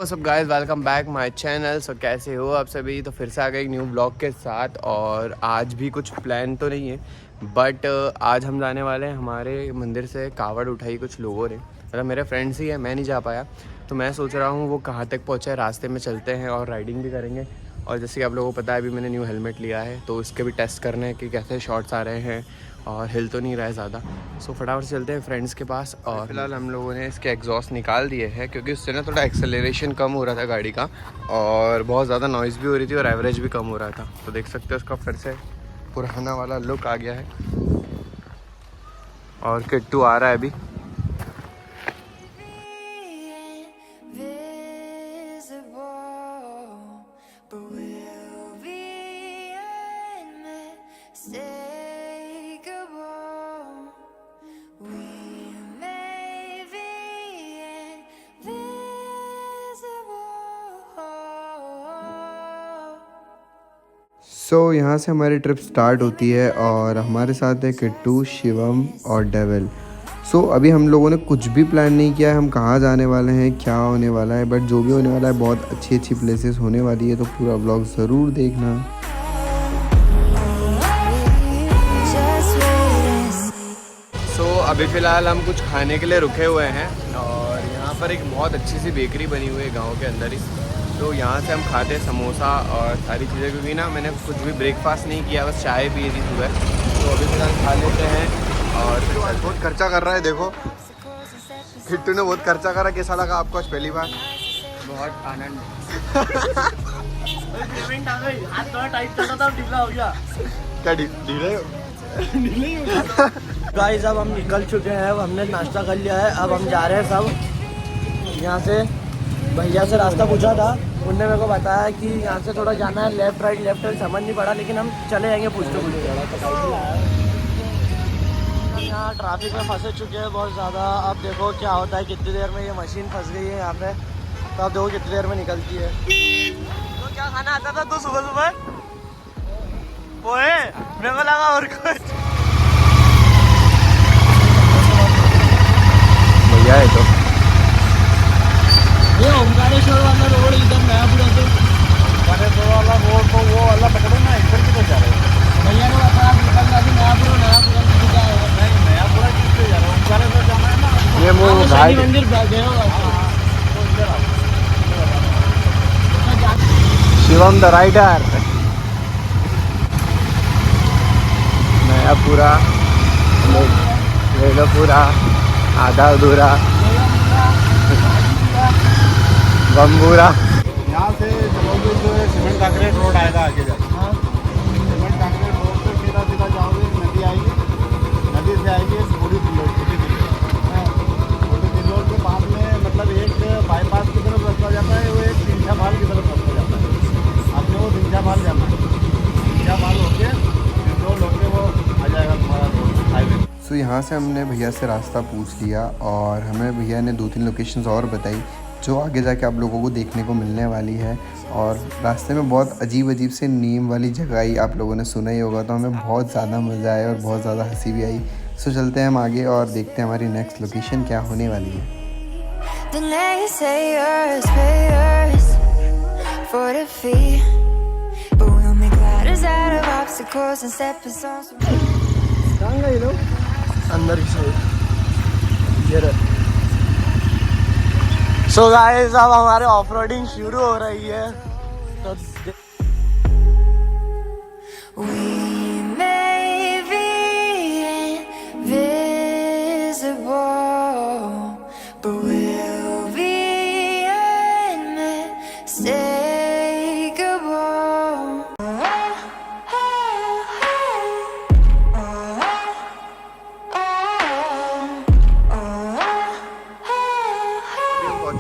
सब guys welcome back my channel. So कैसे हो आप सभी। तो फिर से आ गए एक न्यू ब्लॉग के साथ। और आज भी कुछ प्लान तो नहीं है बट आज हम जाने वाले हैं हमारे मंदिर से। कावड़ उठाई कुछ लोगों ने, मतलब मेरे फ्रेंड्स ही है, मैं नहीं जा पाया। तो मैं सोच रहा हूँ वो कहाँ तक पहुँचा है, रास्ते में चलते हैं और राइडिंग भी करेंगे। और जैसे कि आप लोगों को पता है अभी मैंने न्यू हेलमेट लिया है तो इसके भी टेस्ट करने हैं कि कैसे शॉट्स आ रहे हैं और हिल तो नहीं रहा है ज़्यादा। सो फटाफट से चलते हैं फ्रेंड्स के पास। और फिलहाल हम लोगों ने इसके एग्जॉस्ट निकाल दिए हैं क्योंकि उससे ना थोड़ा एक्सेलरेशन कम हो रहा था गाड़ी का और बहुत ज़्यादा नॉइज़ भी हो रही थी और एवरेज भी कम हो रहा था। तो देख सकते हो उसका फिर से पुराना वाला लुक आ गया है। और किट्टू आ रहा है अभी। सो यहाँ से हमारी ट्रिप स्टार्ट होती है और हमारे साथ है किट्टू, शिवम और डेविल। सो अभी हम लोगों ने कुछ भी प्लान नहीं किया है हम कहाँ जाने वाले हैं, क्या होने वाला है, बट जो भी होने वाला है बहुत अच्छी अच्छी प्लेसेस होने वाली है। तो पूरा व्लॉग ज़रूर देखना। सो अभी फ़िलहाल हम कुछ खाने के लिए रुके हुए हैं और यहाँ पर एक बहुत अच्छी सी बेकरी बनी हुई है गाँव के अंदर ही। तो यहाँ से हम खाते हैं समोसा और सारी चीज़ें, क्योंकि ना मैंने कुछ भी ब्रेकफास्ट नहीं किया, बस चाय पी थी सुबह। तो अभी फिलहाल खा लेते हैं। और बहुत खर्चा कर रहा है, देखो किट्टू ने बहुत खर्चा करा। कैसा लगा आपको आज पहली बार? बहुत आनंद। हाथ थोड़ा टाइट चल रहा था, ढीला हो गया। क्या ढीले हो? गाइस अब हम निकल चुके हैं, अब हमने नाश्ता कर लिया है। अब हम जा रहे हैं सब। यहाँ से भैया से रास्ता पूछा था, उनने मेरे को बताया कि यहाँ से थोड़ा जाना है लेफ्ट राइट समझ नहीं पड़ा, लेकिन हम चले जाएंगे पूछते पूछते। यहाँ ट्रैफिक में फंसे चुके हैं बहुत ज़्यादा। अब देखो क्या होता है, कितनी देर में ये मशीन फंस गई है यहाँ पे। तो अब देखो कितनी देर में निकलती है। तो क्या खाना आता था तो सुबह सुबह पोहे, मेरे को लगा और कुछ। भैया है तो ये ओमकारेश्वर वाला रोड इधर नयापुरा से, ओमकारेश्वर वाला रोड तो वो वाला पकड़ो ना, इधर की तो जा रहे हो। भैया ने बताया निकल जाती नयापुरा की जाएगा। नहीं नयापुरा की तो जा रहा हूँ, ओमकारेश्वर जाना है ना। ये वो शनि मंदिर गए हो शिवम द राइडर। नयापुरा ले लो पूरा, आधा अधूरा बम्बूरा। यहाँ से चलोगे जो सीमेंट कांक्रीट रोड आएगा आगे जाके। सीमेंट कांक्रीट रोड से सीधा सीधा जाओगे, नदी आएगी, नदी से आएगी छोटी दिल्लोर के पास में, मतलब एक बाईपास की तरफ रास्ता जाता है, वो एक सिंझा भाल की तरफ रास्ता जाता है। आपने वो सिंझा भाल जाना है, सिंझा भाल होके रोड होके वो आ जाएगा तुम्हारा रोड हाईवे। सो यहाँ से हमने भैया से रास्ता पूछ लिया और हमें भैया ने 2-3 लोकेशंस और बताई जो आगे जाके आप लोगों को देखने को मिलने वाली है। और रास्ते में बहुत अजीब अजीब से नीम वाली जगह ही आप लोगों ने सुना ही होगा, तो हमें बहुत ज़्यादा मज़ा आया और बहुत ज़्यादा हंसी भी आई। सो चलते हैं हम आगे और देखते हैं हमारी नेक्स्ट लोकेशन क्या होने वाली है। अंदर की साइड ये रहा। सो गाइस अब हमारे ऑफ रोडिंग शुरू हो रही है।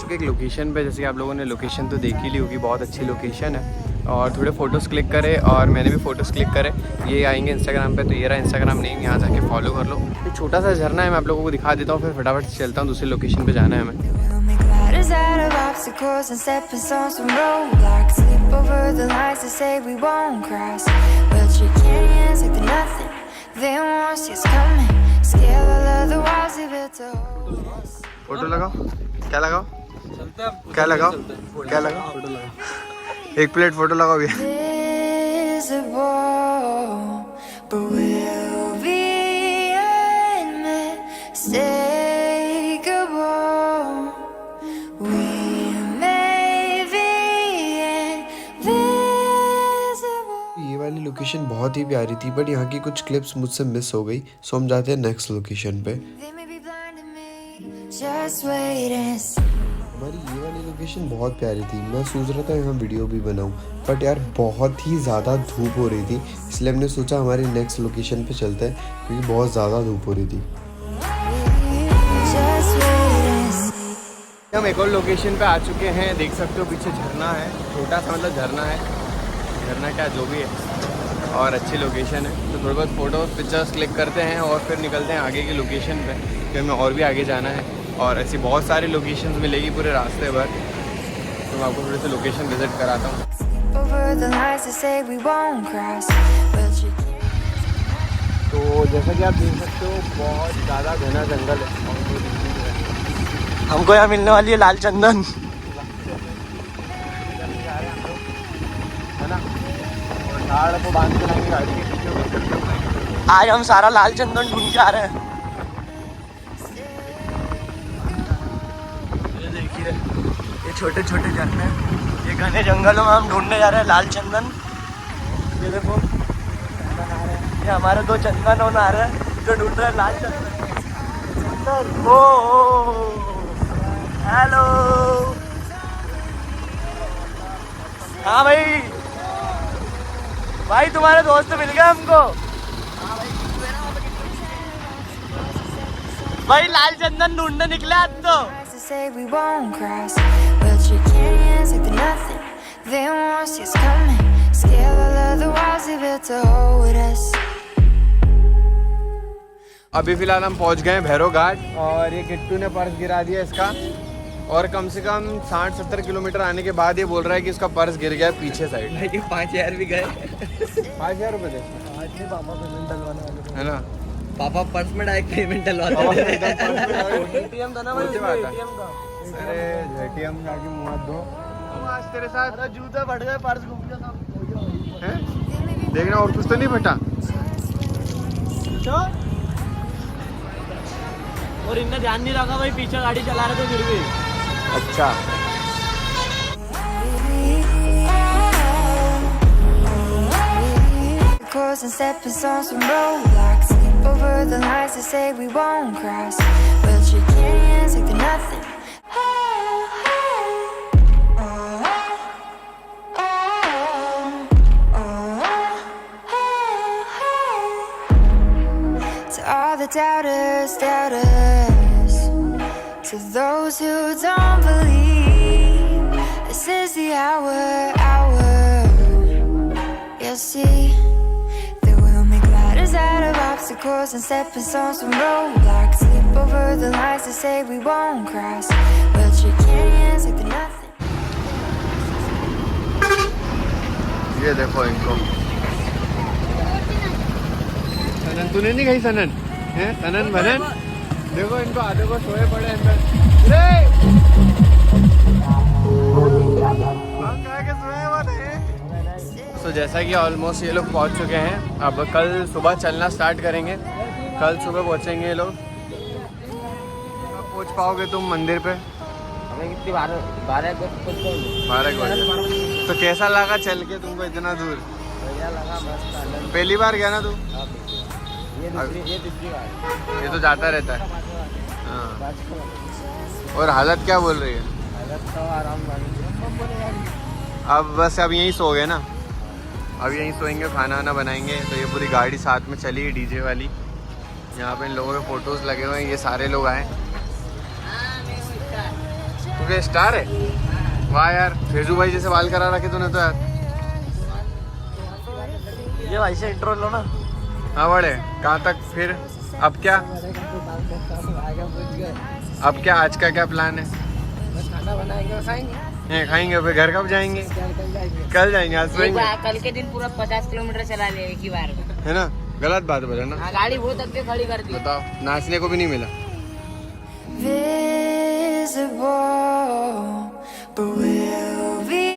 तो एक लोकेशन पे, जैसे कि आप लोगों ने लोकेशन तो देख ही ली होगी, बहुत अच्छी लोकेशन है। और थोड़े फ़ोटोज़ क्लिक करे और मैंने भी फ़ोटोज़ क्लिक करे। ये आएंगे इंस्टाग्राम पे, तो ये रहा इंस्टाग्राम नेम, यहाँ जाके फॉलो कर लो। एक छोटा सा झरना है, मैं आप लोगों को दिखा देता हूँ, फिर फटाफट से चलता हूँ, दूसरी लोकेशन पे जाना है हमें। फोटो लगाओ, क्या लगाओ? क्या लगाओ, क्या लगाओ? एक प्लेट फोटो लगाओ भैया। But we'll be unmistakable. We may be invisible. ये वाली लोकेशन बहुत ही प्यारी थी बट यहाँ की कुछ क्लिप्स मुझसे मिस हो गई, सो हम जाते हैं नेक्स्ट लोकेशन पे। They may be blinding me. Just wait and see. हमारी ये वाली लोकेशन बहुत प्यारी थी। मैं सोच रहा था यहाँ वीडियो भी बनाऊँ बट यार बहुत ही ज़्यादा धूप हो रही थी, इसलिए हमने सोचा हमारी नेक्स्ट लोकेशन पे चलते हैं क्योंकि बहुत ज़्यादा धूप हो रही थी। Just wait and see. हम एक और लोकेशन पे आ चुके हैं। देख सकते हो पीछे झरना है, छोटा सा मतलब झरना है, झरना क्या जो भी है, और अच्छी लोकेशन है। तो थोड़ी बहुत फोटो पिक्चर्स क्लिक करते हैं और फिर निकलते हैं आगे की लोकेशन पे, क्योंकि हमें और भी आगे जाना है और ऐसी बहुत सारी लोकेशंस मिलेगी पूरे रास्ते भर। तो मैं आपको थोड़ी सी लोकेशन विजिट कराता हूँ। Over the lines to say we won't cross, but you तो जैसा कि आप देख सकते हो बहुत ज़्यादा घना जंगल है। हमको यहाँ मिलने वाली है लाल चंदन। है ना, और झाड़ को बांध के लाएंगे गाड़ी के पीछे। आज हम सारा लाल चंदन ढूंढ के आ रहे हैं। ये देखिए, ये छोटे छोटे झरने, ये घने जंगलों में हम ढूंढने जा रहे हैं लाल चंदन। ये देखो, ये हमारे दो चंदन होना आ रहे हैं जो ढूंढ रहे हैं लाल चंदन। ओ हेलो, हाँ भाई, भाई तुम्हारे दोस्त मिल गए हमको। भाई लाल चंदन ढूंढने निकले आज तो। to say we won't cross, but you can't answer to nothing. They won't see us coming. Scale all of the walls they built to hold us. अभी फिलहाल हम पहुंच गए हैं भैरव घाट और ये किट्टू ने पर्स गिरा दिया इसका, और कम से कम 60-70 किलोमीटर आने के बाद ये बोल रहा है कि इसका पर्स गिर गया पीछे साइड। 5,000 भी गए। 5,000 रुपये दे, पापा पेमेंट डलवाने वाले है ना। पापा पर्स में डायरेक्ट पेमेंट डलवाते हैं। एटीएम था ना भाई, सच्ची बात है। एटीएम का। अरे एटीएम जाके मुँह हाथ धो। आज तेरे साथ अरे जूते फट गए, पर्स घूम गया सब। हैं? देखना और कुछ तो नहीं फटा। और इनने ध्यान नहीं रखा भाई, पीछे गाड़ी चला रहे थे फिर भी। अच्छा, Course and stepping stones from roadblocks. Over the lines to say we won't cross, but you can't answer to nothing. To all the doubters, doubters, to those who don't believe, this is the hour, hour. You'll see that we'll make ladders out of obstacles and stepping stones from roadblocks. Slip over the lines to say we won't cross, but you can't answer to nothing. ये देखो इनको। सनन तूने नहीं खाई सनन? हैं सनन भनन? देखो इनको आधे को सोए पड़े अंदर। तो जैसा कि ऑलमोस्ट ये लोग पहुंच चुके हैं, अब कल सुबह चलना स्टार्ट करेंगे। कल सुबह पहुंचेंगे ये लोग। कब पहुंच पाओगे तुम मंदिर पे? कितनी 12 को 12 बजे। तो कैसा लगा चल के तुमको इतना दूर? लगा बस। पहली बार गया ना तू? ये दूसरी बार। ये तो जाता रहता है। हाँ। और हालत क्या बोल रही है? तो आराम अब बस अब यहीं सो गए ना, अब यहीं सोएंगे, खाना वाना बनाएंगे। तो ये पूरी गाड़ी साथ में चली है डीजे वाली। यहाँ पे इन लोगों के फोटोज लगे हुए हैं, ये सारे लोग आए। तू क्या स्टार है? वाह यार, फेजू भाई जैसे बाल करा रखे तूने तो यार। ये भाई से इंट्रो लो ना। हाँ बड़े, कहाँ तक फिर? अब क्या आज का क्या प्लान है? खाना बनाएंगे और खाएंगे। खाएंगे, फिर घर कब जाएंगे? कल जाएंगे, आज सोएंगे। कल के दिन पूरा 50 किलोमीटर चला ले एक ही बार में। है ना, गलत बात बोला ना। हाँ, गाड़ी बहुत अग्गे खड़ी कर दी। बताओ, नाचने को भी नहीं मिला। Visible. but we're